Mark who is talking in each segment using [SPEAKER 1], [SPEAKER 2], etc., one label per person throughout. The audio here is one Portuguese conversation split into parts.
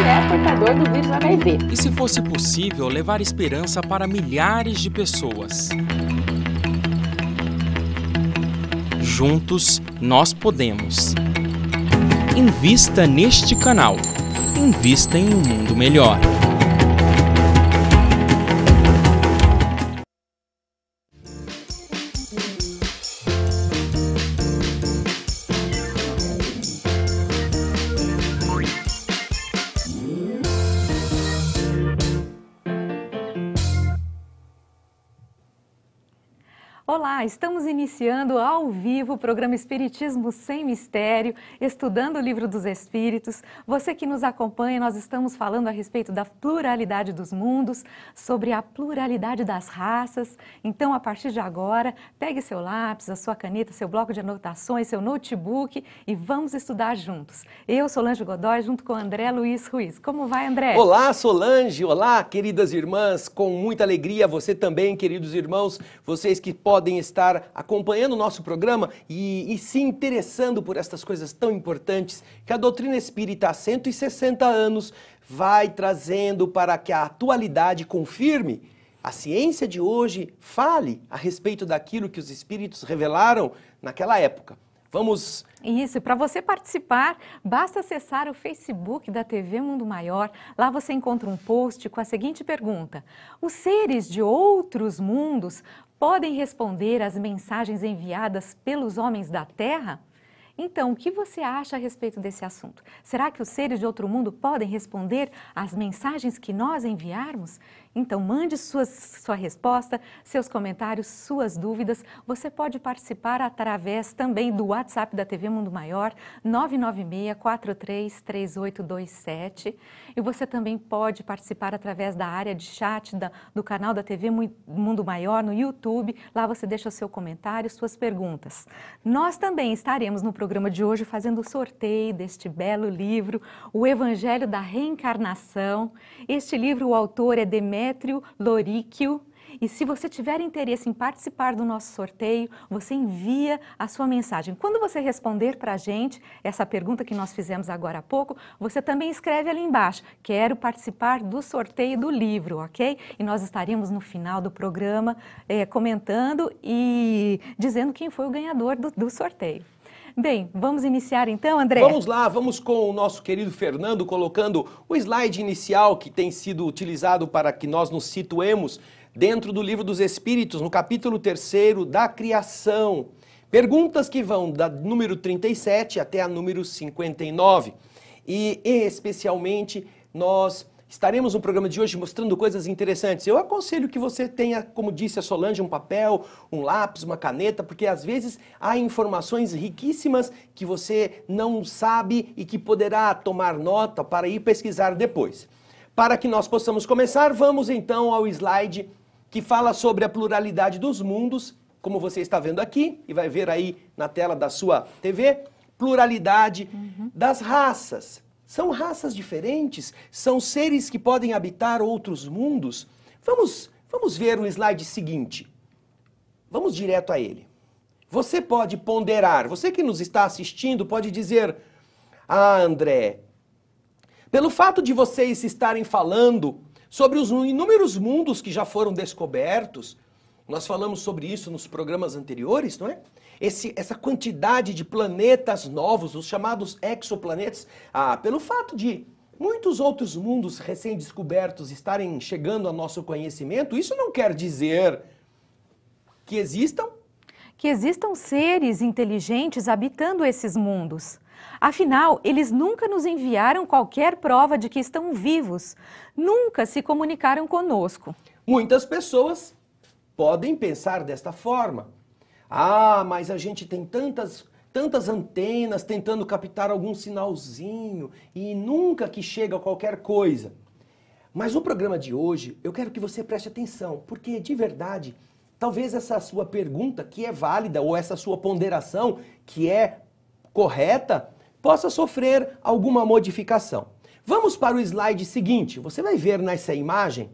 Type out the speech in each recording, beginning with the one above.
[SPEAKER 1] é portador do vírus HIV.
[SPEAKER 2] E se fosse possível levar esperança para milhares de pessoas? Juntos, nós podemos. Invista neste canal. Invista em um mundo melhor.
[SPEAKER 3] Olá, estamos iniciando ao vivo o programa Espiritismo Sem Mistério, estudando o Livro dos Espíritos. Você que nos acompanha, nós estamos falando a respeito da pluralidade dos mundos, sobre a pluralidade das raças. Então, a partir de agora, pegue seu lápis, a sua caneta, seu bloco de anotações, seu notebook e vamos estudar juntos. Eu, Solange Godoy, junto com André Luiz Ruiz. Como vai, André?
[SPEAKER 4] Olá, Solange! Olá, queridas irmãs! Com muita alegria, você também, queridos irmãos, vocês que podem estar acompanhando o nosso programa e se interessando por estas coisas tão importantes que a doutrina espírita há 160 anos vai trazendo para que a atualidade confirme. A ciência de hoje fale a respeito daquilo que os espíritos revelaram naquela época. Vamos...
[SPEAKER 3] Isso, e para você participar, basta acessar o Facebook da TV Mundo Maior. Lá você encontra um post com a seguinte pergunta: os seres de outros mundos podem responder às mensagens enviadas pelos homens da Terra? Então, o que você acha a respeito desse assunto? Será que os seres de outro mundo podem responder às mensagens que nós enviarmos? Então, mande sua resposta, seus comentários, suas dúvidas. Você pode participar através também do WhatsApp da TV Mundo Maior, 996-433827. E você também pode participar através da área de chat do canal da TV Mundo Maior no YouTube. Lá você deixa o seu comentário, suas perguntas. Nós também estaremos no programa de hoje fazendo o sorteio deste belo livro, O Evangelho da Reencarnação. Este livro, o autor é Demétrio Loríquio. E se você tiver interesse em participar do nosso sorteio, você envia a sua mensagem. Quando você responder para a gente essa pergunta que nós fizemos agora há pouco, você também escreve ali embaixo: quero participar do sorteio do livro, ok? E nós estaremos no final do programa comentando e dizendo quem foi o ganhador do sorteio. Bem, vamos iniciar então, André?
[SPEAKER 4] Vamos lá, vamos com o nosso querido Fernando colocando o slide inicial que tem sido utilizado para que nós nos situemos dentro do Livro dos Espíritos, no capítulo 3º da Criação. Perguntas que vão da número 37 até a número 59. E especialmente nós estaremos no programa de hoje mostrando coisas interessantes. Eu aconselho que você tenha, como disse a Solange, um papel, um lápis, uma caneta, porque às vezes há informações riquíssimas que você não sabe e que poderá tomar nota para ir pesquisar depois. Para que nós possamos começar, vamos então ao slide que fala sobre a pluralidade dos mundos, como você está vendo aqui, e vai ver aí na tela da sua TV, pluralidade das raças. São raças diferentes, são seres que podem habitar outros mundos. Vamos ver o slide seguinte. Vamos direto a ele. Você pode ponderar, você que nos está assistindo pode dizer: ah, André, pelo fato de vocês estarem falando sobre os inúmeros mundos que já foram descobertos, nós falamos sobre isso nos programas anteriores, não é? Essa quantidade de planetas novos, os chamados exoplanetas, pelo fato de muitos outros mundos recém-descobertos estarem chegando ao nosso conhecimento, isso não quer dizer que existam
[SPEAKER 3] seres inteligentes habitando esses mundos. Afinal, eles nunca nos enviaram qualquer prova de que estão vivos, nunca se comunicaram conosco.
[SPEAKER 4] Muitas pessoas podem pensar desta forma. Ah, mas a gente tem tantas antenas tentando captar algum sinalzinho e nunca que chega a qualquer coisa. Mas no programa de hoje, eu quero que você preste atenção, porque de verdade, talvez essa sua pergunta, que é válida, ou essa sua ponderação, que é correta, possa sofrer alguma modificação. Vamos para o slide seguinte. Você vai ver nessa imagem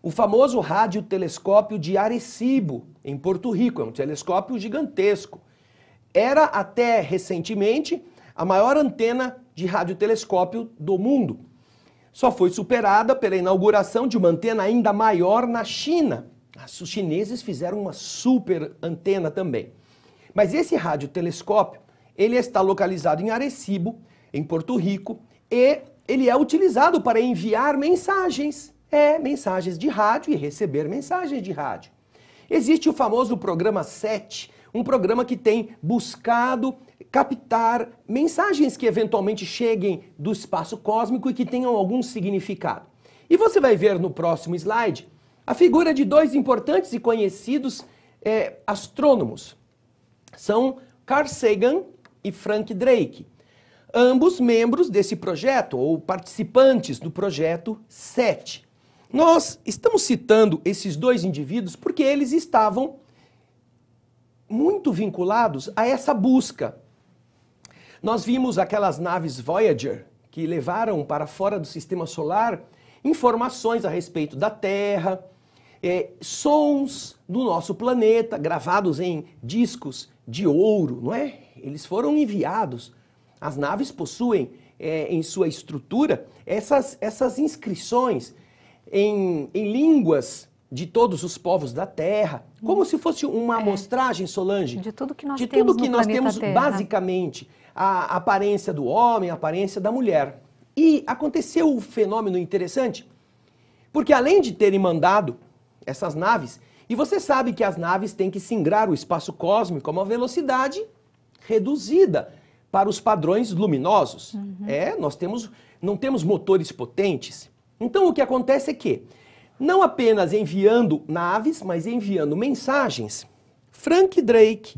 [SPEAKER 4] o famoso radiotelescópio de Arecibo, em Porto Rico. É um telescópio gigantesco. Era até recentemente a maior antena de radiotelescópio do mundo. só foi superada pela inauguração de uma antena ainda maior na China. Os chineses fizeram uma super antena também. Mas esse radiotelescópio, ele está localizado em Arecibo, em Porto Rico, e ele é utilizado para enviar mensagens. Mensagens de rádio e receber mensagens de rádio. Existe o famoso programa 7, um programa que tem buscado captar mensagens que eventualmente cheguem do espaço cósmico e que tenham algum significado. E você vai ver no próximo slide a figura de dois importantes e conhecidos astrônomos. São Carl Sagan e Frank Drake, ambos membros desse projeto, ou participantes do projeto 7. Nós estamos citando esses dois indivíduos porque eles estavam muito vinculados a essa busca. Nós vimos aquelas naves Voyager que levaram para fora do sistema solar informações a respeito da Terra, sons do nosso planeta gravados em discos de ouro, não é? Eles foram enviados. As naves possuem em sua estrutura essas inscrições em línguas de todos os povos da Terra, como se fosse uma amostragem, Solange,
[SPEAKER 3] de tudo que nós
[SPEAKER 4] de
[SPEAKER 3] temos
[SPEAKER 4] tudo que
[SPEAKER 3] no
[SPEAKER 4] nós
[SPEAKER 3] planeta
[SPEAKER 4] temos
[SPEAKER 3] Terra.
[SPEAKER 4] basicamente, a aparência do homem, a aparência da mulher. E aconteceu um fenômeno interessante, porque além de terem mandado essas naves, e você sabe que as naves têm que singrar o espaço cósmico a uma velocidade reduzida para os padrões luminosos. Nós não temos motores potentes. Então o que acontece é que, não apenas enviando naves, mas enviando mensagens, Frank Drake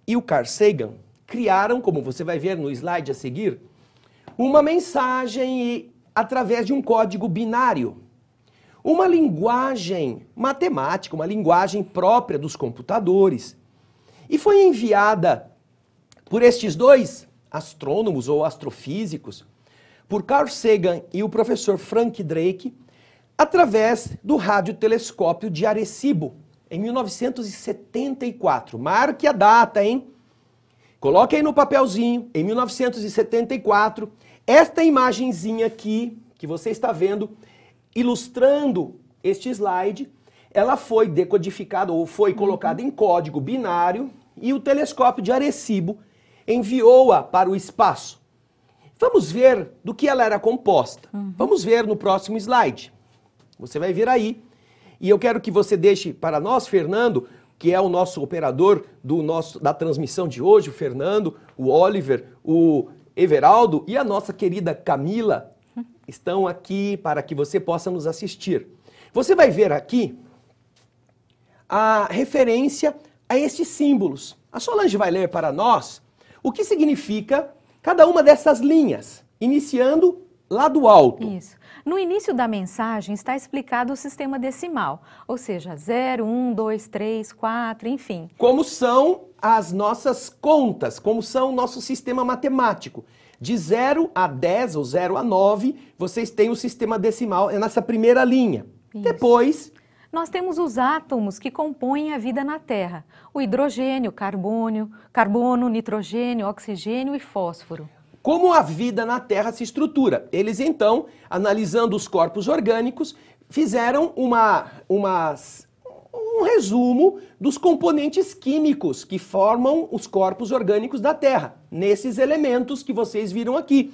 [SPEAKER 4] e o Carl Sagan criaram, como você vai ver no slide a seguir, uma mensagem através de um código binário. Uma linguagem matemática, uma linguagem própria dos computadores. E foi enviada por estes dois astrônomos ou astrofísicos, por Carl Sagan e o professor Frank Drake, através do radiotelescópio de Arecibo, em 1974. Marque a data, hein? Coloque aí no papelzinho, em 1974, esta imagenzinha aqui, que você está vendo, ilustrando este slide, ela foi decodificada ou foi colocada em código binário e o telescópio de Arecibo enviou-a para o espaço. Vamos ver do que ela era composta. Vamos ver no próximo slide. Você vai ver aí. E eu quero que você deixe para nós, Fernando, que é o nosso operador da transmissão de hoje, o Fernando, o Oliver, o Everaldo e a nossa querida Camila estão aqui para que você possa nos assistir. Você vai ver aqui a referência a estes símbolos. A Solange vai ler para nós o que significa cada uma dessas linhas, iniciando lá do alto.
[SPEAKER 3] Isso. No início da mensagem está explicado o sistema decimal, ou seja, 0, 1, 2, 3, 4, enfim.
[SPEAKER 4] Como são as nossas contas, como são o nosso sistema matemático. De 0 a 10 ou 0 a 9, vocês têm o sistema decimal nessa primeira linha.
[SPEAKER 3] Isso.
[SPEAKER 4] Depois,
[SPEAKER 3] nós temos os átomos que compõem a vida na Terra. O hidrogênio, carbono, nitrogênio, oxigênio e fósforo.
[SPEAKER 4] como a vida na Terra se estrutura. Eles então, analisando os corpos orgânicos, fizeram um resumo dos componentes químicos que formam os corpos orgânicos da Terra, nesses elementos que vocês viram aqui.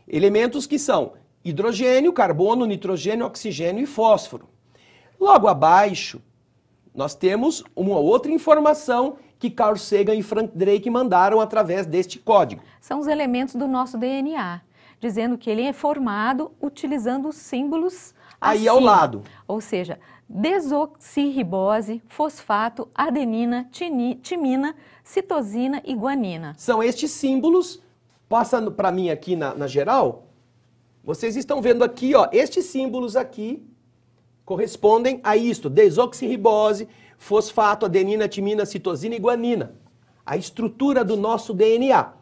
[SPEAKER 4] Elementos que são hidrogênio, carbono, nitrogênio, oxigênio e fósforo. Logo abaixo, nós temos uma outra informação que Carl Sagan e Frank Drake mandaram através deste código.
[SPEAKER 3] São os elementos do nosso DNA, dizendo que ele é formado utilizando os símbolos
[SPEAKER 4] aí
[SPEAKER 3] acima,
[SPEAKER 4] ao lado.
[SPEAKER 3] Ou seja, desoxirribose, fosfato, adenina, timina, citosina e guanina.
[SPEAKER 4] São estes símbolos, passando para mim aqui na geral, vocês estão vendo aqui, ó, estes símbolos aqui correspondem a isto, desoxirribose, fosfato, adenina, timina, citosina e guanina, a estrutura do nosso DNA.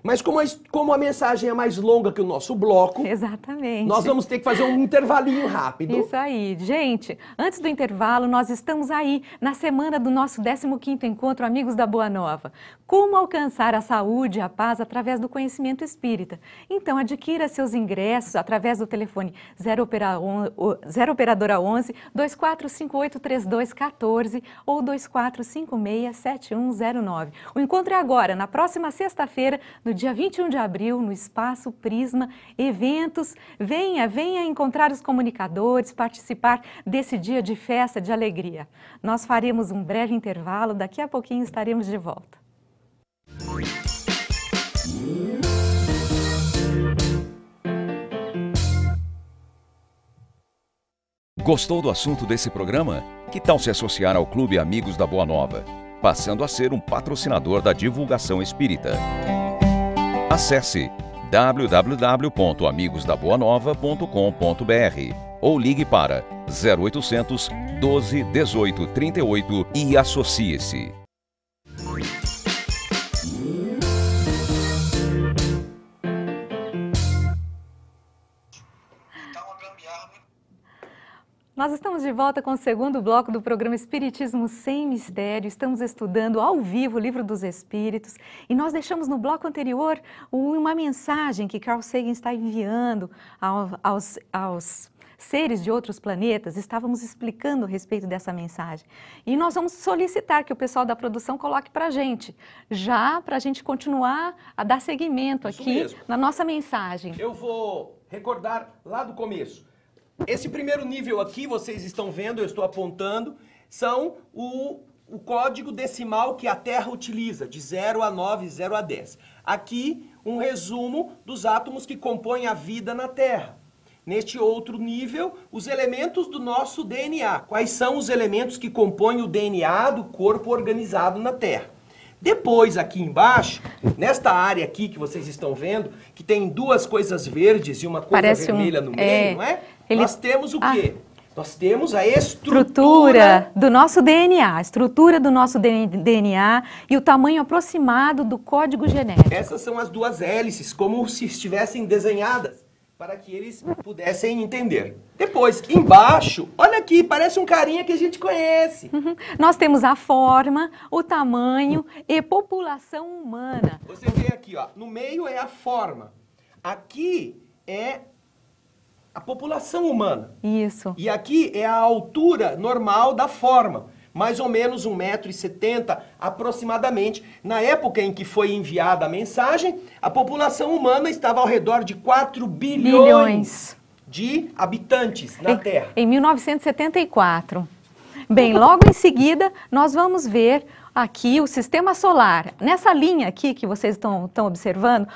[SPEAKER 4] Mas como a mensagem é mais longa que o nosso bloco,
[SPEAKER 3] Exatamente.
[SPEAKER 4] nós vamos ter que fazer um intervalinho rápido.
[SPEAKER 3] Isso aí. Gente, antes do intervalo, nós estamos aí na semana do nosso 15º Encontro Amigos da Boa Nova. Como alcançar a saúde e a paz através do conhecimento espírita. Então, adquira seus ingressos através do telefone 0 Operadora 11 2458 3214 ou 2456 7109. O encontro é agora, na próxima sexta-feira, no dia 21 de abril, no Espaço Prisma Eventos. Venha encontrar os comunicadores, participar desse dia de festa, de alegria. Nós faremos um breve intervalo, daqui a pouquinho estaremos de volta.
[SPEAKER 5] Gostou do assunto desse programa? Que tal se associar ao Clube Amigos da Boa Nova, passando a ser um patrocinador da divulgação espírita? Acesse www.amigosdaboanova.com.br ou ligue para 0800 12 18 38 e associe-se.
[SPEAKER 3] Nós estamos de volta com o segundo bloco do programa Espiritismo Sem Mistério. Estamos estudando ao vivo o Livro dos Espíritos e nós deixamos no bloco anterior uma mensagem que Carl Sagan está enviando aos seres de outros planetas. Estávamos explicando a respeito dessa mensagem. E nós vamos solicitar que o pessoal da produção coloque para a gente, já para a gente continuar a dar seguimento
[SPEAKER 4] Isso
[SPEAKER 3] aqui
[SPEAKER 4] mesmo.
[SPEAKER 3] na nossa mensagem.
[SPEAKER 4] Eu vou recordar lá do começo. Esse primeiro nível aqui, vocês estão vendo, eu estou apontando, são o código decimal que a Terra utiliza, de 0 a 9, 0 a 10. Aqui, um resumo dos átomos que compõem a vida na Terra. Neste outro nível, os elementos do nosso DNA. Quais são os elementos que compõem o DNA do corpo organizado na Terra? Depois, aqui embaixo, nesta área aqui que vocês estão vendo, que tem duas coisas verdes e uma coisa vermelha no meio, não é? Nós temos o quê? Nós temos a estrutura
[SPEAKER 3] do nosso DNA, a estrutura do nosso DNA e o tamanho aproximado do código genético.
[SPEAKER 4] Essas são as duas hélices, como se estivessem desenhadas, para que eles pudessem entender. Depois, embaixo, olha aqui, parece um carinha que a gente conhece.
[SPEAKER 3] Nós temos a forma, o tamanho e população humana.
[SPEAKER 4] Você vê aqui, ó, no meio é a forma. Aqui é a população humana.
[SPEAKER 3] Isso.
[SPEAKER 4] E aqui é a altura normal da forma. Mais ou menos 1,70 m aproximadamente. Na época em que foi enviada a mensagem, a população humana estava ao redor de 4 bilhões de habitantes na Terra.
[SPEAKER 3] Em 1974. Bem, logo em seguida, nós vamos ver aqui o sistema solar. Nessa linha aqui que vocês estão observando,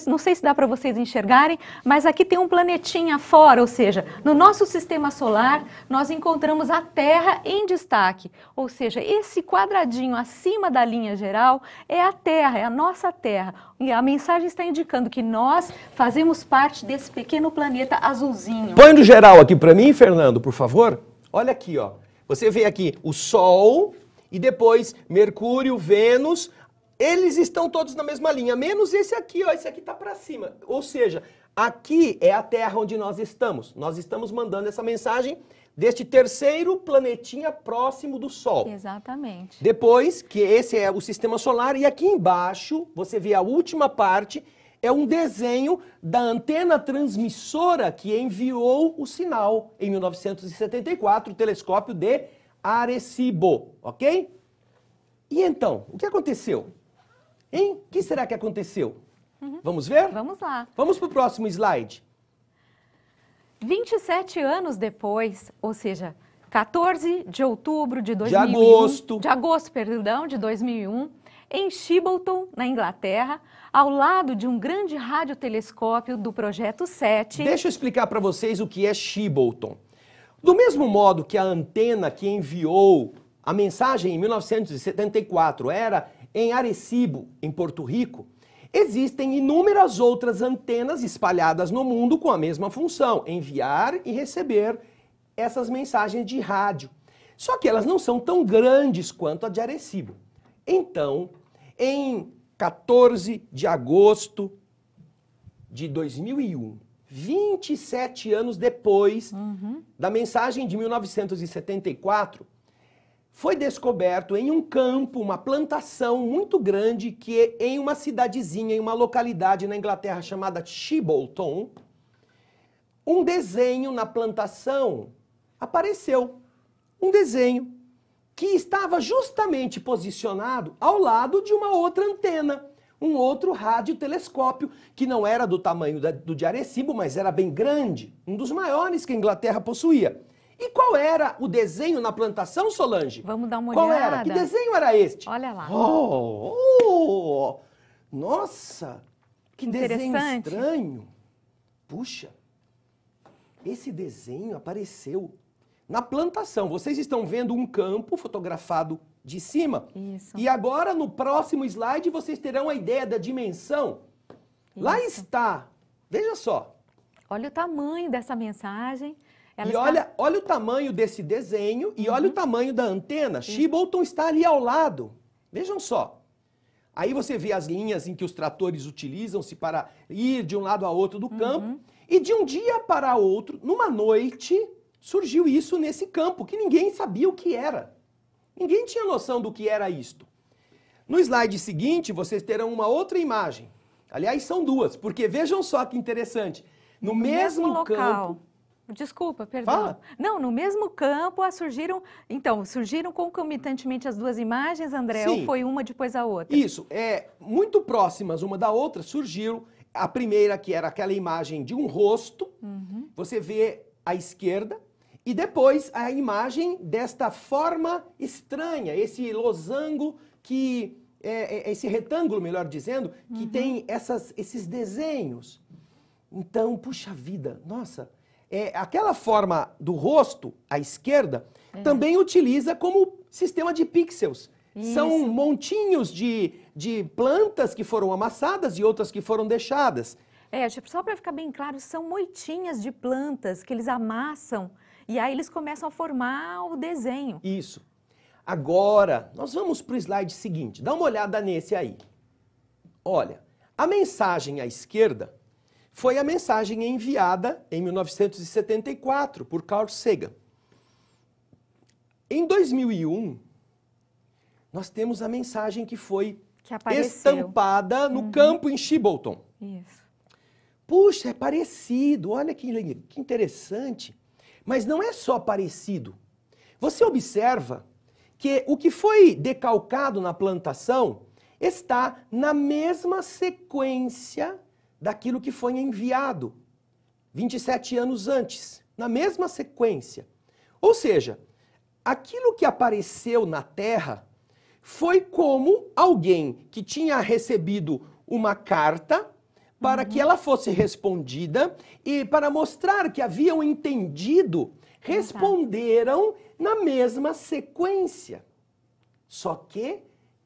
[SPEAKER 3] não sei se dá para vocês enxergarem, mas aqui tem um planetinha fora, ou seja, no nosso sistema solar nós encontramos a Terra em destaque. Ou seja, esse quadradinho acima da linha geral é a Terra, é a nossa Terra. E a mensagem está indicando que nós fazemos parte desse pequeno planeta azulzinho.
[SPEAKER 4] Põe no geral aqui para mim, Fernando, por favor. Olha aqui, ó. Você vê aqui o Sol e depois Mercúrio, Vênus, eles estão todos na mesma linha, menos esse aqui, ó, esse aqui está para cima. Ou seja, aqui é a Terra onde nós estamos. Nós estamos mandando essa mensagem deste terceiro planetinha próximo do Sol.
[SPEAKER 3] Exatamente.
[SPEAKER 4] Depois, que esse é o sistema solar, e aqui embaixo, você vê a última parte, é um desenho da antena transmissora que enviou o sinal em 1974, o telescópio de Arecibo, ok? E então, o que aconteceu? Hein? O que será que aconteceu? Vamos ver?
[SPEAKER 3] Vamos lá.
[SPEAKER 4] Vamos para o próximo slide.
[SPEAKER 3] 27 anos depois, ou seja, 14 de outubro de 2001... De agosto, de 2001, em Shibbolton, na Inglaterra, ao lado de um grande radiotelescópio do Projeto 7.
[SPEAKER 4] Deixa eu explicar para vocês o que é Shibbolton. Do mesmo modo que a antena que enviou a mensagem em 1974 era em Arecibo, em Porto Rico, existem inúmeras outras antenas espalhadas no mundo com a mesma função, enviar e receber essas mensagens de rádio. Só que elas não são tão grandes quanto a de Arecibo. Então, em 14 de agosto de 2001. 27 anos depois da mensagem de 1974, foi descoberto em um campo, uma plantação muito grande, que é em uma cidadezinha, em uma localidade na Inglaterra chamada Chibbolton, um desenho na plantação apareceu. Um desenho que estava justamente posicionado ao lado de uma outra antena, um outro radiotelescópio, que não era do tamanho do de Arecibo, mas era bem grande, um dos maiores que a Inglaterra possuía. E qual era o desenho na plantação, Solange?
[SPEAKER 3] Vamos dar uma
[SPEAKER 4] Qual
[SPEAKER 3] olhada.
[SPEAKER 4] era? Que desenho era este?
[SPEAKER 3] Olha lá.
[SPEAKER 4] Nossa, que desenho
[SPEAKER 3] interessante.
[SPEAKER 4] estranho. Puxa, esse desenho apareceu na plantação. Vocês estão vendo um campo fotografado de cima.
[SPEAKER 3] Isso.
[SPEAKER 4] E agora, no próximo slide, vocês terão a ideia da dimensão. Lá
[SPEAKER 3] Isso.
[SPEAKER 4] está. Veja só.
[SPEAKER 3] Olha o tamanho dessa mensagem. Ela
[SPEAKER 4] E
[SPEAKER 3] está...
[SPEAKER 4] olha o tamanho desse desenho e olha o tamanho da antena. Chibbolton está ali ao lado. Vejam só. Aí você vê as linhas em que os tratores utilizam-se para ir de um lado a outro do campo. E de um dia para outro, numa noite, surgiu isso nesse campo, que ninguém sabia o que era. Ninguém tinha noção do que era isto. No slide seguinte, vocês terão uma outra imagem. Aliás, são duas, porque vejam só que interessante. No mesmo
[SPEAKER 3] local.
[SPEAKER 4] campo...
[SPEAKER 3] Desculpa, perdão.
[SPEAKER 4] Fala.
[SPEAKER 3] Não, no mesmo campo surgiram... Então, surgiram concomitantemente as duas imagens, André?
[SPEAKER 4] Sim.
[SPEAKER 3] Ou foi uma depois da outra?
[SPEAKER 4] Isso, muito próximas uma da outra, surgiram. A primeira, que era aquela imagem de um rosto, você vê à esquerda, e depois a imagem desta forma estranha, esse losango esse retângulo, melhor dizendo, que tem esses desenhos. Então, puxa vida, nossa, aquela forma do rosto, à esquerda, também utiliza como sistema de pixels.
[SPEAKER 3] Isso.
[SPEAKER 4] São montinhos de plantas que foram amassadas e outras que foram deixadas.
[SPEAKER 3] Só para ficar bem claro, são moitinhas de plantas que eles amassam e aí eles começam a formar o desenho.
[SPEAKER 4] Isso. Agora, nós vamos para o slide seguinte. Dá uma olhada nesse aí. Olha, a mensagem à esquerda foi a mensagem enviada em 1974 por Carl Sagan. Em 2001, nós temos a mensagem que foi estampada no campo em Chibbolton.
[SPEAKER 3] Isso.
[SPEAKER 4] Puxa, é parecido, olha que interessante. Mas não é só parecido. Você observa que o que foi decalcado na plantação está na mesma sequência daquilo que foi enviado 27 anos antes, na mesma sequência. Ou seja, aquilo que apareceu na Terra foi como alguém que tinha recebido uma carta para que ela fosse respondida e para mostrar que haviam entendido, responderam na mesma sequência. Só que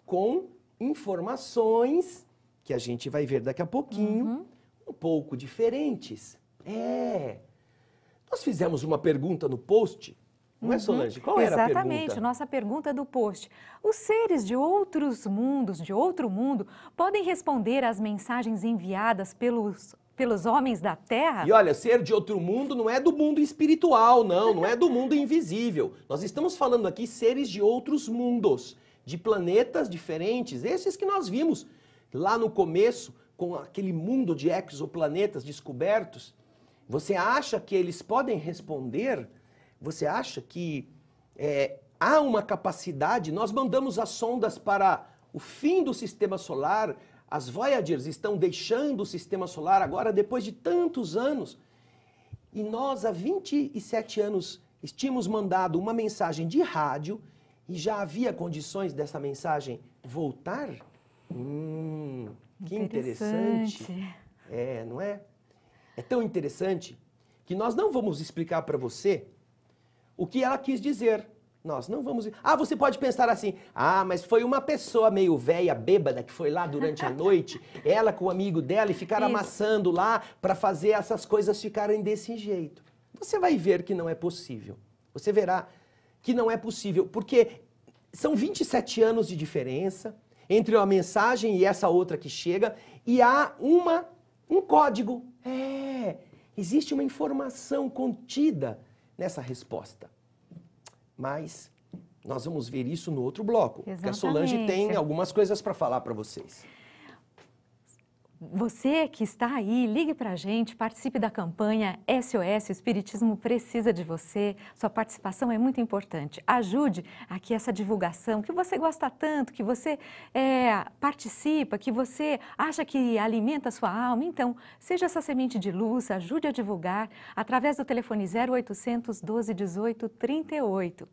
[SPEAKER 4] com informações que a gente vai ver daqui a pouquinho, um pouco diferentes. Nós fizemos uma pergunta no post, não é, Solange? Qual era a pergunta?
[SPEAKER 3] Exatamente, nossa pergunta do post. Os seres de outros mundos, de outro mundo, podem responder às mensagens enviadas pelos homens da Terra?
[SPEAKER 4] E olha, ser de outro mundo não é do mundo espiritual, não é do mundo invisível. Nós estamos falando aqui seres de outros mundos, de planetas diferentes, esses que nós vimos lá no começo, com aquele mundo de exoplanetas descobertos. Você acha que eles podem responder? Você acha que há uma capacidade? Nós mandamos as sondas para o fim do Sistema Solar, as Voyagers estão deixando o Sistema Solar agora depois de tantos anos. E nós, há 27 anos, tínhamos mandado uma mensagem de rádio e já havia condições dessa mensagem voltar? Que interessante. Não é? É tão interessante que nós não vamos explicar para você o que ela quis dizer. Nós não vamos... você pode pensar assim, mas foi uma pessoa meio velha, bêbada, que foi lá durante a noite, ela com o amigo dela, e ficaram amassando lá para fazer essas coisas ficarem desse jeito. Você vai ver que não é possível. Você verá que não é possível, porque são 27 anos de diferença, entre a mensagem e essa outra que chega, e há um código. Existe uma informação contida nessa resposta. Mas nós vamos ver isso no outro bloco.
[SPEAKER 3] Exatamente.
[SPEAKER 4] Porque a Solange tem algumas coisas para falar para vocês.
[SPEAKER 3] Você que está aí, ligue para a gente, participe da campanha SOS, o Espiritismo precisa de você. Sua participação é muito importante. Ajude aqui essa divulgação que você gosta tanto, que você participa, que você acha que alimenta a sua alma. Então, seja essa semente de luz, ajude a divulgar através do telefone 0800 12 18 38.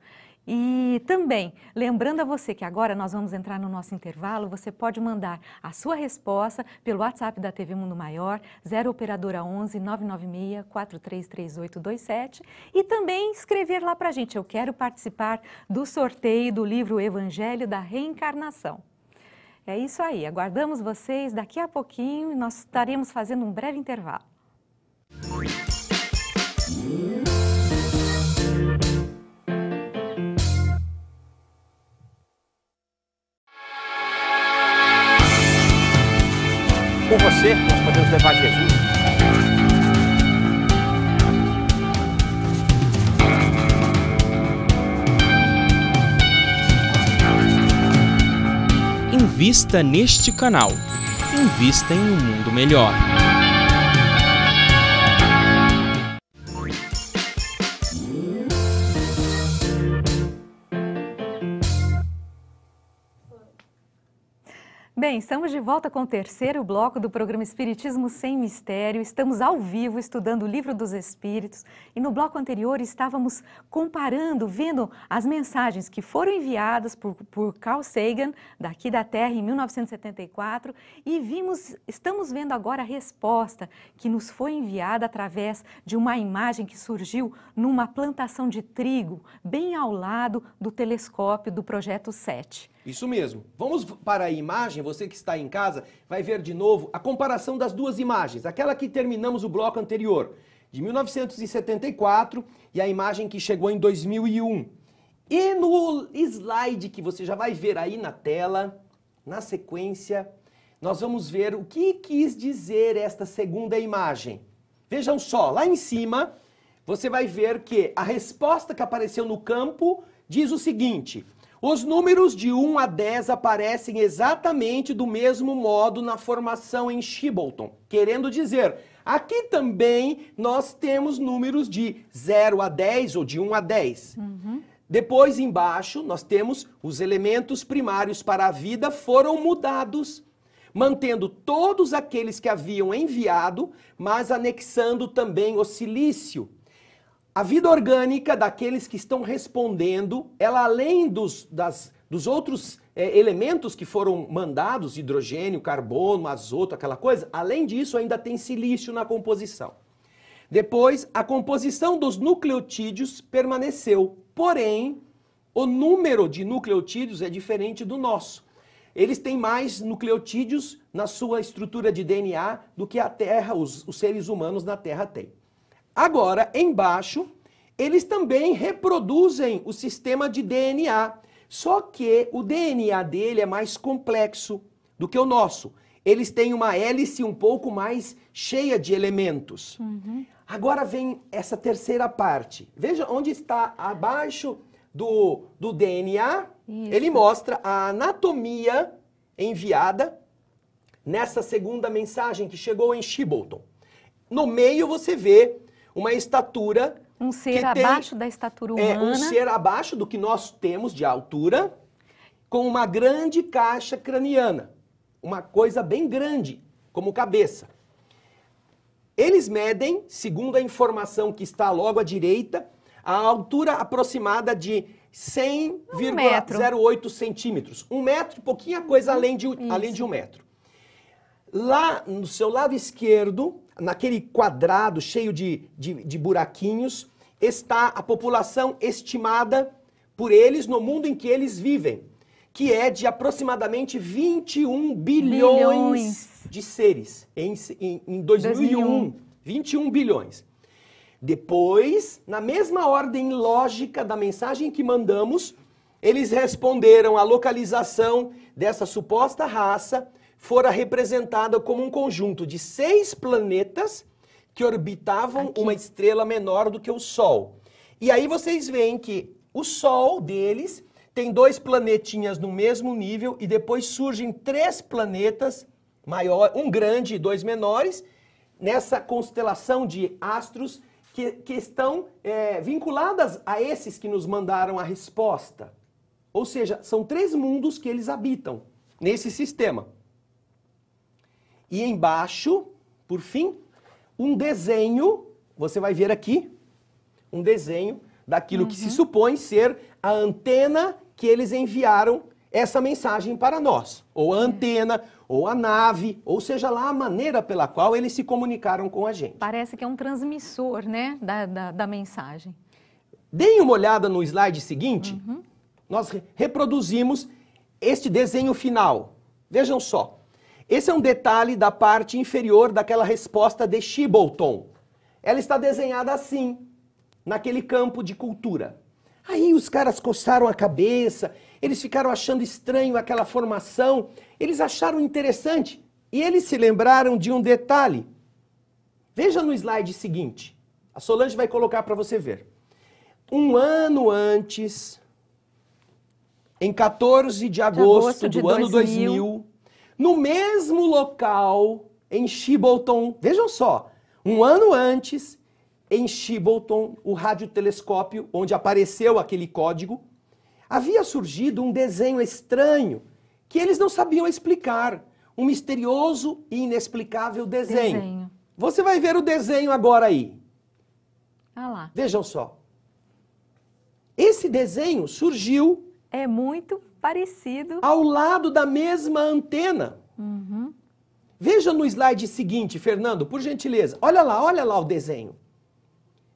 [SPEAKER 3] E também, lembrando a você que agora nós vamos entrar no nosso intervalo, você pode mandar a sua resposta pelo WhatsApp da TV Mundo Maior, 0 operadora 11 996 433827 e também escrever lá pra gente, eu quero participar do sorteio do livro Evangelho da Reencarnação. É isso aí, aguardamos vocês daqui a pouquinho e nós estaremos fazendo um breve intervalo.
[SPEAKER 4] Com você, nós podemos levar Jesus.
[SPEAKER 2] Invista neste canal. Invista em um mundo melhor.
[SPEAKER 3] Bem, estamos de volta com o terceiro bloco do programa Espiritismo Sem Mistério. Estamos ao vivo estudando o Livro dos Espíritos e no bloco anterior estávamos comparando, vendo as mensagens que foram enviadas por Carl Sagan, daqui da Terra, em 1974 e estamos vendo agora a resposta que nos foi enviada através de uma imagem que surgiu numa plantação de trigo, bem ao lado do telescópio do Projeto 7.
[SPEAKER 4] Isso mesmo. Vamos para a imagem, você que está em casa vai ver de novo a comparação das duas imagens. Aquela que terminamos o bloco anterior, de 1974, e a imagem que chegou em 2001. E no slide que você já vai ver aí na tela, na sequência, nós vamos ver o que quis dizer esta segunda imagem. Vejam só, lá em cima, você vai ver que a resposta que apareceu no campo diz o seguinte: os números de 1 a 10 aparecem exatamente do mesmo modo na formação em Shibbleton, querendo dizer, aqui também nós temos números de 0 a 10 ou de 1 a 10. Depois, embaixo, nós temos os elementos primários para a vida foram mudados, mantendo todos aqueles que haviam enviado, mas anexando também o silício. A vida orgânica daqueles que estão respondendo, ela além dos outros elementos que foram mandados, hidrogênio, carbono, azoto, aquela coisa, além disso ainda tem silício na composição. Depois, a composição dos nucleotídeos permaneceu, porém, o número de nucleotídeos é diferente do nosso. Eles têm mais nucleotídeos na sua estrutura de DNA do que a Terra, os seres humanos na Terra têm. Agora, embaixo, eles também reproduzem o sistema de DNA, só que o DNA dele é mais complexo do que o nosso. Eles têm uma hélice um pouco mais cheia de elementos. Agora vem essa terceira parte. Veja onde está abaixo do DNA. Isso. Ele mostra a anatomia enviada nessa segunda mensagem que chegou em Shibbleton. No meio você vê uma estatura...
[SPEAKER 3] Um ser abaixo da estatura humana.
[SPEAKER 4] É, um ser abaixo do que nós temos de altura, com uma grande caixa craniana. Uma coisa bem grande, como cabeça. Eles medem, segundo a informação que está logo à direita, a altura aproximada de 100,08 centímetros. 1 metro, pouquinha coisa além de 1 metro. Lá no seu lado esquerdo, naquele quadrado cheio de buraquinhos, está a população estimada por eles no mundo em que eles vivem, que é de aproximadamente 21 bilhões de seres em 2001. 21 bilhões. Depois, na mesma ordem lógica da mensagem que mandamos, eles responderam a localização dessa suposta raça fora representada como um conjunto de 6 planetas que orbitavam uma estrela menor do que o Sol. E aí vocês veem que o Sol deles tem 2 planetinhas no mesmo nível e depois surgem 3 planetas, um grande e 2 menores, nessa constelação de astros que estão vinculadas a esses que nos mandaram a resposta. Ou seja, são 3 mundos que eles habitam nesse sistema. E embaixo, por fim, um desenho, você vai ver aqui, um desenho daquilo que se supõe ser a antena que eles enviaram essa mensagem para nós. Ou a antena, ou a nave, ou seja lá a maneira pela qual eles se comunicaram com a gente.
[SPEAKER 3] Parece que é um transmissor, né, da mensagem.
[SPEAKER 4] Deem uma olhada no slide seguinte. Nós reproduzimos este desenho final. Vejam só. Esse é um detalhe da parte inferior daquela resposta de Shibolton. Ela está desenhada assim, naquele campo de cultura. Aí os caras coçaram a cabeça, eles ficaram achando estranho aquela formação, eles acharam interessante e eles se lembraram de um detalhe. Veja no slide seguinte. A Solange vai colocar para você ver. Um ano antes, em 14 de agosto do ano 2000, no mesmo local, em Shibolton, vejam só, um ano antes, em Shibolton, o radiotelescópio, onde apareceu aquele código, havia surgido um desenho estranho que eles não sabiam explicar. Um misterioso e inexplicável desenho. Você vai ver o desenho agora aí.
[SPEAKER 3] Ah lá.
[SPEAKER 4] Vejam só. Esse desenho surgiu...
[SPEAKER 3] É muito parecido.
[SPEAKER 4] Ao lado da mesma antena. Veja no slide seguinte, Fernando, por gentileza. Olha lá o desenho.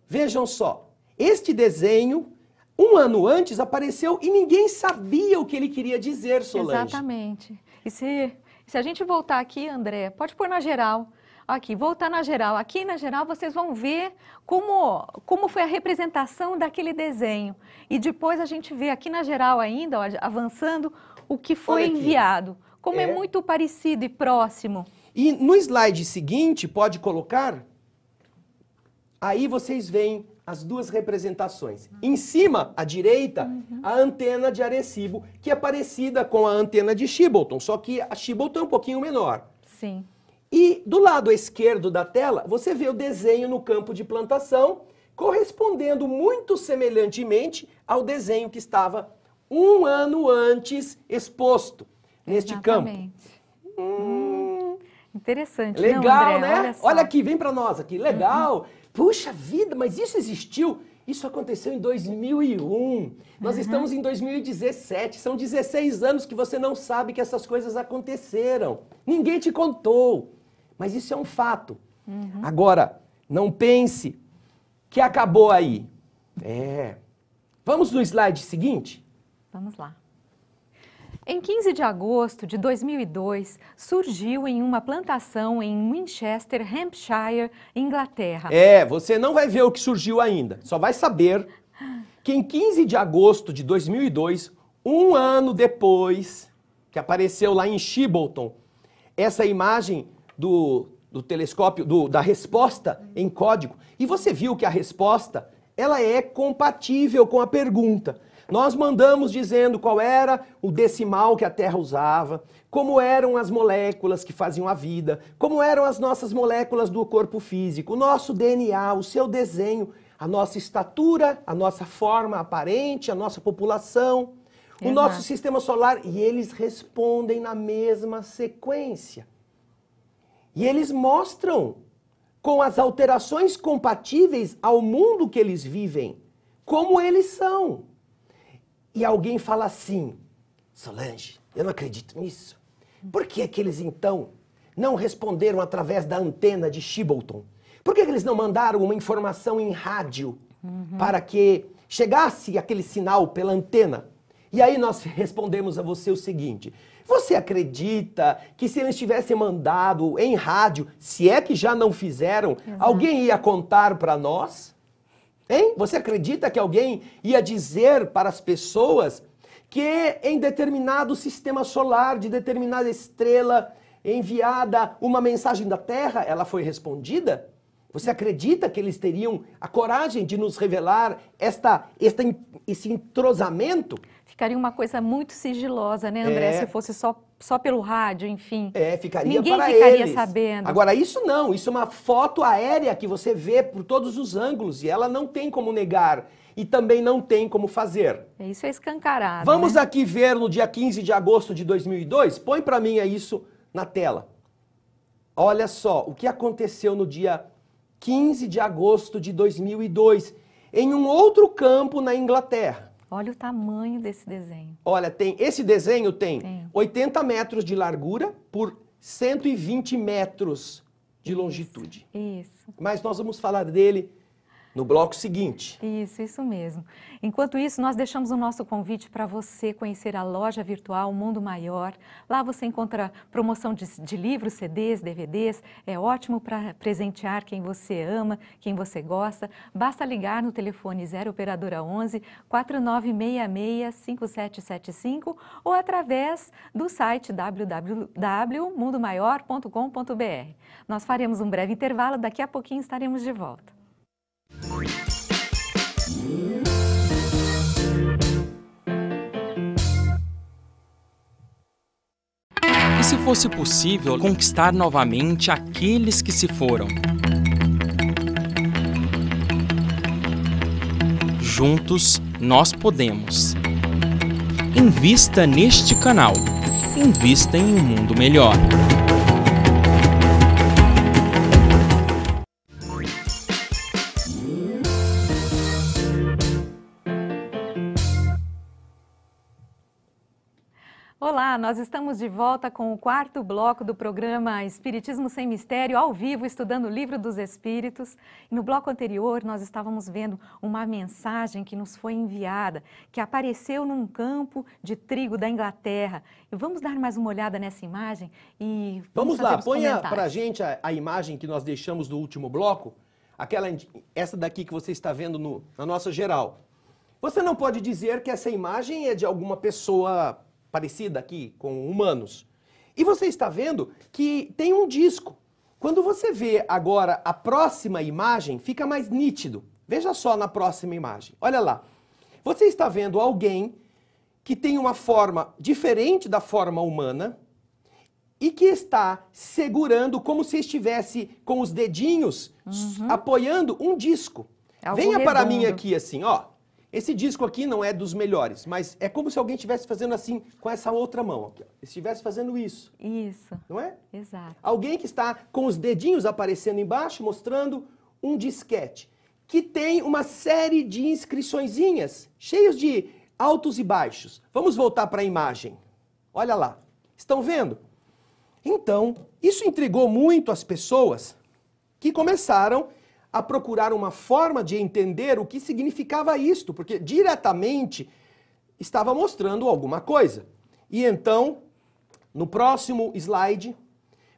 [SPEAKER 4] Vejam só. Este desenho, um ano antes, apareceu e ninguém sabia o que ele queria dizer, Solange.
[SPEAKER 3] Exatamente. E se a gente voltar aqui, André, pode pôr na geral. Aqui, voltar na geral. Aqui na geral vocês vão ver como foi a representação daquele desenho. E depois a gente vê aqui na geral ainda, ó, avançando, o que foi enviado. Como é muito parecido e próximo.
[SPEAKER 4] E no slide seguinte, pode colocar? Aí vocês veem as 2 representações. Em cima, à direita, a antena de Arecibo, que é parecida com a antena de Shibolton, só que a Shibolton é um pouquinho menor.
[SPEAKER 3] Sim.
[SPEAKER 4] E do lado esquerdo da tela, você vê o desenho no campo de plantação, correspondendo muito semelhantemente ao desenho que estava um ano antes exposto neste campo.
[SPEAKER 3] Interessante,
[SPEAKER 4] legal,
[SPEAKER 3] não, André?
[SPEAKER 4] né? Olha aqui, vem para nós aqui. Legal. Puxa vida, mas isso existiu? Isso aconteceu em 2001. Nós estamos em 2017. São 16 anos que você não sabe que essas coisas aconteceram. Ninguém te contou. Mas isso é um fato. Agora, não pense que acabou aí. Vamos no slide seguinte?
[SPEAKER 3] Vamos lá. Em 15 de agosto de 2002, surgiu em uma plantação em Winchester, Hampshire, Inglaterra.
[SPEAKER 4] Você não vai ver o que surgiu ainda. Só vai saber que em 15 de agosto de 2002, um ano depois que apareceu lá em Shibolton, essa imagem do telescópio, da resposta em código. E você viu que a resposta, ela é compatível com a pergunta. Nós mandamos dizendo qual era o decimal que a Terra usava, como eram as moléculas que faziam a vida, como eram as nossas moléculas do corpo físico, o nosso DNA, o seu desenho, a nossa estatura, a nossa forma aparente, a nossa população, o nosso sistema solar. E eles respondem na mesma sequência. E eles mostram, com as alterações compatíveis ao mundo que eles vivem, como eles são. E alguém fala assim, Solange, eu não acredito nisso. Por que que eles, então, não responderam através da antena de Shibolton? Por que eles não mandaram uma informação em rádio para que chegasse aquele sinal pela antena? E aí nós respondemos a você o seguinte, você acredita que se eles tivessem mandado em rádio, se é que já não fizeram, alguém ia contar para nós? Hein? Você acredita que alguém ia dizer para as pessoas que em determinado sistema solar, de determinada estrela, enviada uma mensagem da Terra, ela foi respondida? Você acredita que eles teriam a coragem de nos revelar esse entrosamento?
[SPEAKER 3] Ficaria uma coisa muito sigilosa, né, André? Se fosse só pelo rádio, enfim.
[SPEAKER 4] Ficaria
[SPEAKER 3] Ninguém
[SPEAKER 4] para
[SPEAKER 3] ficaria
[SPEAKER 4] eles.
[SPEAKER 3] sabendo.
[SPEAKER 4] Agora, isso não. Isso é uma foto aérea que você vê por todos os ângulos e ela não tem como negar e também não tem como fazer.
[SPEAKER 3] Isso é escancarado.
[SPEAKER 4] Vamos
[SPEAKER 3] né?
[SPEAKER 4] aqui ver no dia 15 de agosto de 2002. Põe para mim isso na tela. Olha só o que aconteceu no dia 15 de agosto de 2002, em um outro campo na Inglaterra.
[SPEAKER 3] Olha o tamanho desse desenho.
[SPEAKER 4] Olha, esse desenho tem 80 metros de largura por 120 metros de longitude.
[SPEAKER 3] Isso.
[SPEAKER 4] Mas nós vamos falar dele no bloco seguinte.
[SPEAKER 3] Isso mesmo. Enquanto isso, nós deixamos o nosso convite para você conhecer a loja virtual Mundo Maior. Lá você encontra promoção de livros, CDs, DVDs. É ótimo para presentear quem você ama, quem você gosta. Basta ligar no telefone 0 operadora 11 4966 5775 ou através do site www.mundomaior.com.br. Nós faremos um breve intervalo, daqui a pouquinho estaremos de volta.
[SPEAKER 2] E se fosse possível conquistar novamente aqueles que se foram? Juntos nós podemos. Invista neste canal. Invista em um mundo melhor.
[SPEAKER 3] Olá, nós estamos de volta com o quarto bloco do programa Espiritismo Sem Mistério, ao vivo, estudando o Livro dos Espíritos. E no bloco anterior, nós estávamos vendo uma mensagem que nos foi enviada, que apareceu num campo de trigo da Inglaterra. E vamos dar mais uma olhada nessa imagem e
[SPEAKER 4] vamos lá, ponha pra gente a imagem que nós deixamos do último bloco, essa daqui que você está vendo na nossa geral. Você não pode dizer que essa imagem é de alguma pessoa parecida aqui com humanos. E você está vendo que tem um disco. Quando você vê agora a próxima imagem, fica mais nítido. Veja só na próxima imagem. Olha lá. Você está vendo alguém que tem uma forma diferente da forma humana e que está segurando como se estivesse com os dedinhos apoiando um disco. Venha para mim aqui assim, ó. Esse disco aqui não é dos melhores, mas é como se alguém estivesse fazendo assim com essa outra mão. Estivesse fazendo isso.
[SPEAKER 3] Isso.
[SPEAKER 4] Não é?
[SPEAKER 3] Exato.
[SPEAKER 4] Alguém que está com os dedinhos aparecendo embaixo, mostrando um disquete, que tem uma série de inscriçõezinhas, cheios de altos e baixos. Vamos voltar para a imagem. Olha lá. Estão vendo? Então, isso intrigou muito as pessoas que começaram a procurar uma forma de entender o que significava isto, porque diretamente estava mostrando alguma coisa. E então, no próximo slide,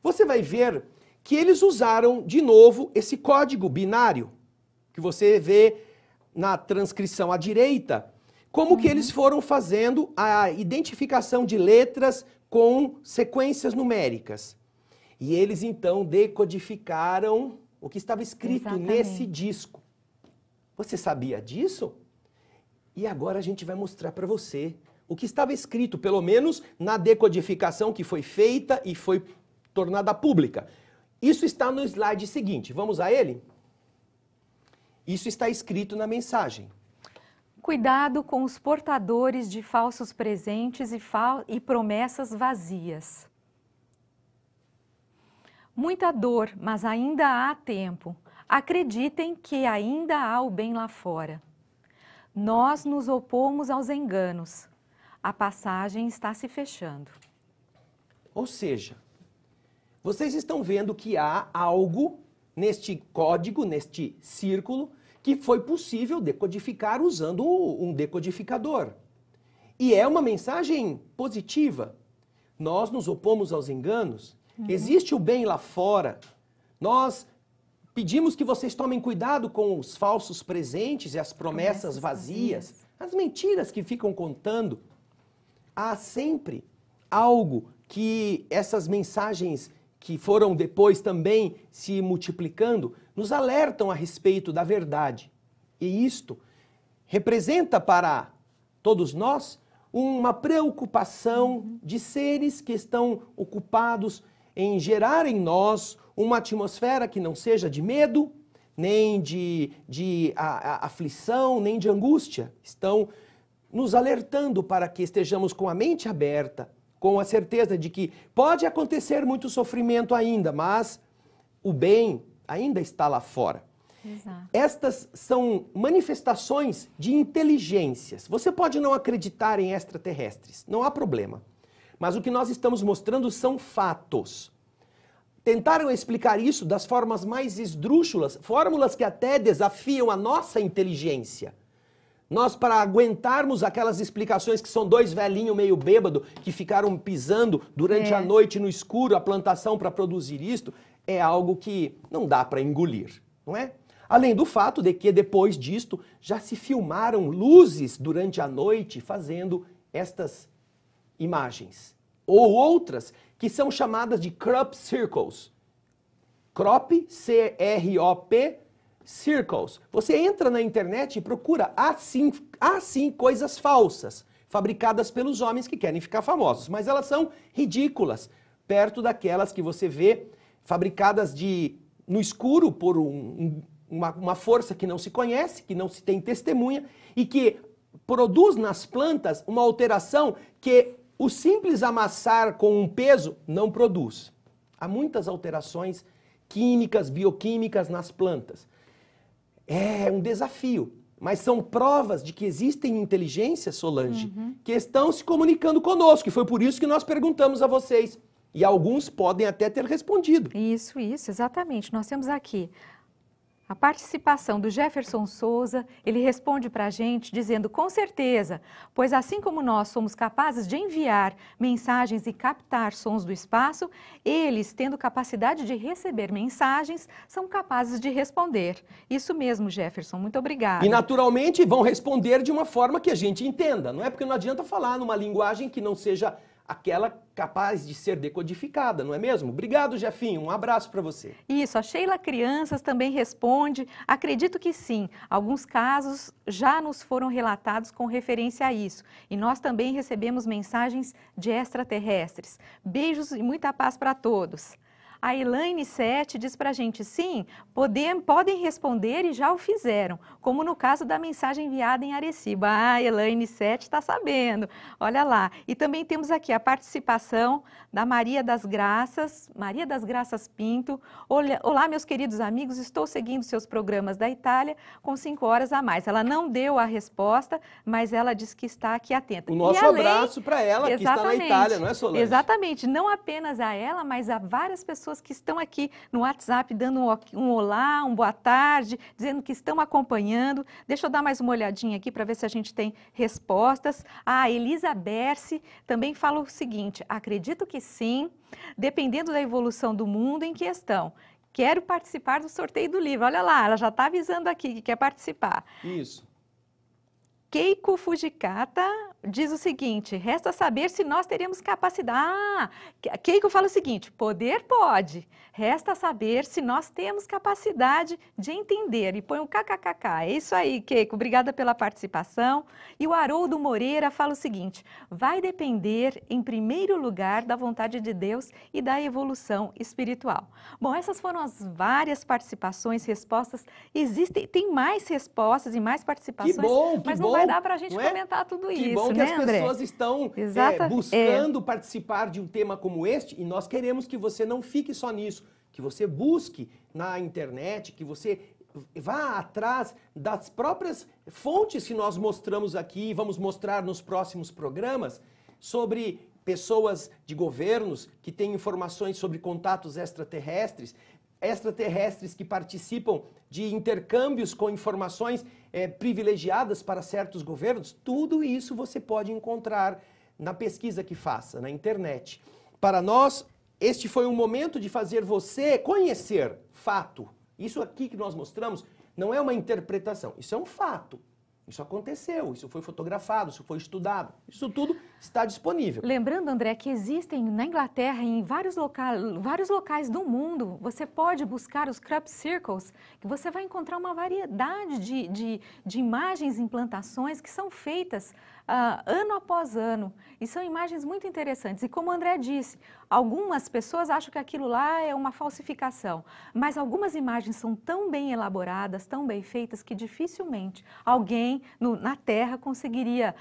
[SPEAKER 4] você vai ver que eles usaram de novo esse código binário, que você vê na transcrição à direita, como que eles foram fazendo a identificação de letras com sequências numéricas. E eles então decodificaram o que estava escrito nesse disco. Você sabia disso? E agora a gente vai mostrar para você o que estava escrito, pelo menos na decodificação que foi feita e foi tornada pública. Isso está no slide seguinte. Vamos a ele? Isso está escrito na mensagem.
[SPEAKER 3] Cuidado com os portadores de falsos presentes e promessas vazias. Muita dor, mas ainda há tempo. Acreditem que ainda há o bem lá fora. Nós nos opomos aos enganos. A passagem está se fechando.
[SPEAKER 4] Ou seja, vocês estão vendo que há algo neste código, neste círculo, que foi possível decodificar usando um decodificador. E é uma mensagem positiva. Nós nos opomos aos enganos. Existe o bem lá fora. Nós pedimos que vocês tomem cuidado com os falsos presentes e as promessas vazias, as mentiras que ficam contando. há sempre algo que essas mensagens que foram depois também se multiplicando nos alertam a respeito da verdade. E isto representa para todos nós uma preocupação de seres que estão ocupados em gerar em nós uma atmosfera que não seja de medo, nem de aflição, nem de angústia. Estão nos alertando para que estejamos com a mente aberta, com a certeza de que pode acontecer muito sofrimento ainda, mas o bem ainda está lá fora.
[SPEAKER 3] Exato.
[SPEAKER 4] Estas são manifestações de inteligências. Você pode não acreditar em extraterrestres, não há problema. Mas o que nós estamos mostrando são fatos. Tentaram explicar isso das formas mais esdrúxulas, fórmulas que até desafiam a nossa inteligência. Nós, para aguentarmos aquelas explicações que são dois velhinhos meio bêbado que ficaram pisando durante a noite no escuro a plantação para produzir isto, é algo que não dá para engolir, não é? Além do fato de que depois disto já se filmaram luzes durante a noite fazendo estas imagens. Ou outras que são chamadas de crop circles. Crop, C-R-O-P, circles. Você entra na internet e procura assim coisas falsas, fabricadas pelos homens que querem ficar famosos, mas elas são ridículas, perto daquelas que você vê fabricadas no escuro por uma força que não se conhece, que não se tem testemunha e que produz nas plantas uma alteração que o simples amassar com um peso não produz. Há muitas alterações químicas, bioquímicas nas plantas. É um desafio, mas são provas de que existem inteligências, Solange, que estão se comunicando conosco, e foi por isso que nós perguntamos a vocês. E alguns podem até ter respondido.
[SPEAKER 3] Isso, exatamente. Nós temos aqui a participação do Jefferson Souza. Ele responde para a gente dizendo: com certeza, pois assim como nós somos capazes de enviar mensagens e captar sons do espaço, eles, tendo capacidade de receber mensagens, são capazes de responder. Isso mesmo, Jefferson, muito obrigada.
[SPEAKER 4] E naturalmente vão responder de uma forma que a gente entenda, não é? Porque não adianta falar numa linguagem que não seja aquela capaz de ser decodificada, não é mesmo? Obrigado, Jefinho. Um abraço para você.
[SPEAKER 3] Isso, a Sheila Crianças também responde: acredito que sim, alguns casos já nos foram relatados com referência a isso. E nós também recebemos mensagens de extraterrestres. Beijos e muita paz para todos. A Elaine 7 diz pra gente: sim, podem responder e já o fizeram, como no caso da mensagem enviada em Arecibo. Ah, Elaine 7 está sabendo, olha lá. E também temos aqui a participação da Maria das Graças Pinto. Olá, meus queridos amigos, estou seguindo seus programas da Itália com 5 horas a mais. Ela não deu a resposta, mas ela disse que está aqui atenta.
[SPEAKER 4] O nosso abraço para ela, que está na Itália, não é, Solange?
[SPEAKER 3] Exatamente, não apenas a ela, mas a várias pessoas que estão aqui no WhatsApp dando um olá, um boa tarde, dizendo que estão acompanhando. Deixa eu dar mais uma olhadinha aqui para ver se a gente tem respostas. A Elisa Berce também fala o seguinte: acredito que sim, dependendo da evolução do mundo em questão. Quero participar do sorteio do livro. Olha lá, ela já está avisando aqui que quer participar.
[SPEAKER 4] Isso.
[SPEAKER 3] Keiko Fujikata diz o seguinte: resta saber se nós teremos capacidade. Ah, Keiko fala o seguinte: poder pode, resta saber se nós temos capacidade de entender. E põe um kkkk. É isso aí, Keiko, obrigada pela participação. E o Haroldo Moreira fala o seguinte: vai depender, em primeiro lugar, da vontade de Deus e da evolução espiritual. Bom, essas foram as várias participações, respostas. Tem mais respostas e mais participações,
[SPEAKER 4] que bom,
[SPEAKER 3] mas não vai dar para a gente comentar tudo isso, né, André?
[SPEAKER 4] Que bom que as pessoas estão buscando participar de um tema como este, e nós queremos que você não fique só nisso, que você busque na internet, que você vá atrás das próprias fontes que nós mostramos aqui e vamos mostrar nos próximos programas sobre pessoas de governos que têm informações sobre contatos extraterrestres que participam de intercâmbios com informações privilegiadas para certos governos. Tudo isso você pode encontrar na pesquisa que faça, na internet. Para nós, este foi um momento de fazer você conhecer fato. Isso aqui que nós mostramos não é uma interpretação, isso é um fato. Isso aconteceu, isso foi fotografado, isso foi estudado. Isso tudo está disponível.
[SPEAKER 3] Lembrando, André, que existem na Inglaterra, em vários locais do mundo, você pode buscar os crop circles, que você vai encontrar uma variedade de imagens e implantações que são feitas ano após ano. E são imagens muito interessantes. E como o André disse, algumas pessoas acham que aquilo lá é uma falsificação, mas algumas imagens são tão bem elaboradas, tão bem feitas, que dificilmente alguém na Terra conseguiria,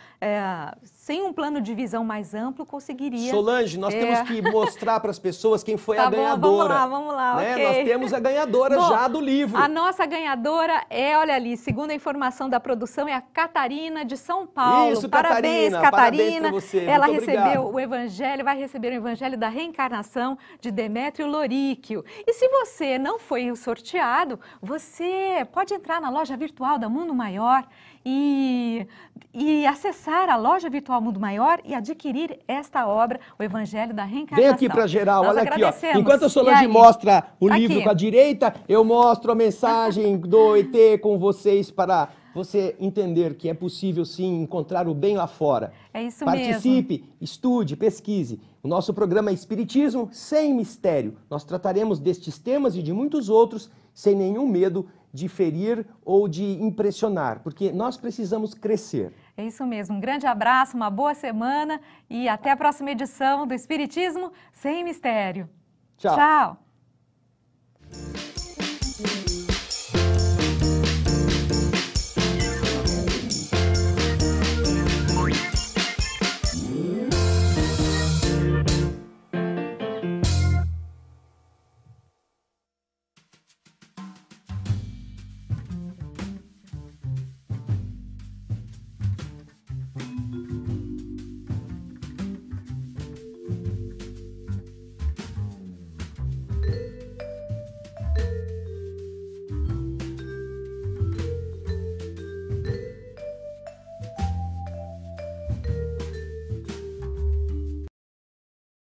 [SPEAKER 3] sem um plano de visão mais amplo, conseguiria...
[SPEAKER 4] Solange, nós temos que mostrar para as pessoas quem foi a ganhadora.
[SPEAKER 3] Vamos lá,
[SPEAKER 4] né?
[SPEAKER 3] ok.
[SPEAKER 4] Nós temos a ganhadora já do livro.
[SPEAKER 3] A nossa ganhadora olha ali, segundo a informação da produção, é a Catarina de São Paulo.
[SPEAKER 4] Isso,
[SPEAKER 3] Parabéns,
[SPEAKER 4] Catarina.
[SPEAKER 3] Catarina.
[SPEAKER 4] Parabéns pra você.
[SPEAKER 3] Ela
[SPEAKER 4] Muito
[SPEAKER 3] recebeu
[SPEAKER 4] obrigado.
[SPEAKER 3] o Evangelho, vai receber o Evangelho da Reencarnação de Demétrio Loríquio. E se você não foi o sorteado, você pode entrar na loja virtual da Mundo Maior e acessar a loja virtual Mundo Maior e adquirir esta obra, o Evangelho da Reencarnação.
[SPEAKER 4] Vem aqui para geral,
[SPEAKER 3] Nós
[SPEAKER 4] olha aqui, ó.
[SPEAKER 3] agradecemos.
[SPEAKER 4] Enquanto a
[SPEAKER 3] E
[SPEAKER 4] Solange
[SPEAKER 3] aí?
[SPEAKER 4] mostra o
[SPEAKER 3] Aqui.
[SPEAKER 4] livro com a direita, eu mostro a mensagem do ET com vocês para você entender que é possível sim encontrar o bem lá fora.
[SPEAKER 3] É isso
[SPEAKER 4] Participe, estude, pesquise. O nosso programa é Espiritismo Sem Mistério. Nós trataremos destes temas e de muitos outros sem nenhum medo de ferir ou de impressionar, porque nós precisamos crescer.
[SPEAKER 3] É isso mesmo. Um grande abraço, uma boa semana e até a próxima edição do Espiritismo Sem Mistério.
[SPEAKER 4] Tchau.
[SPEAKER 3] Tchau.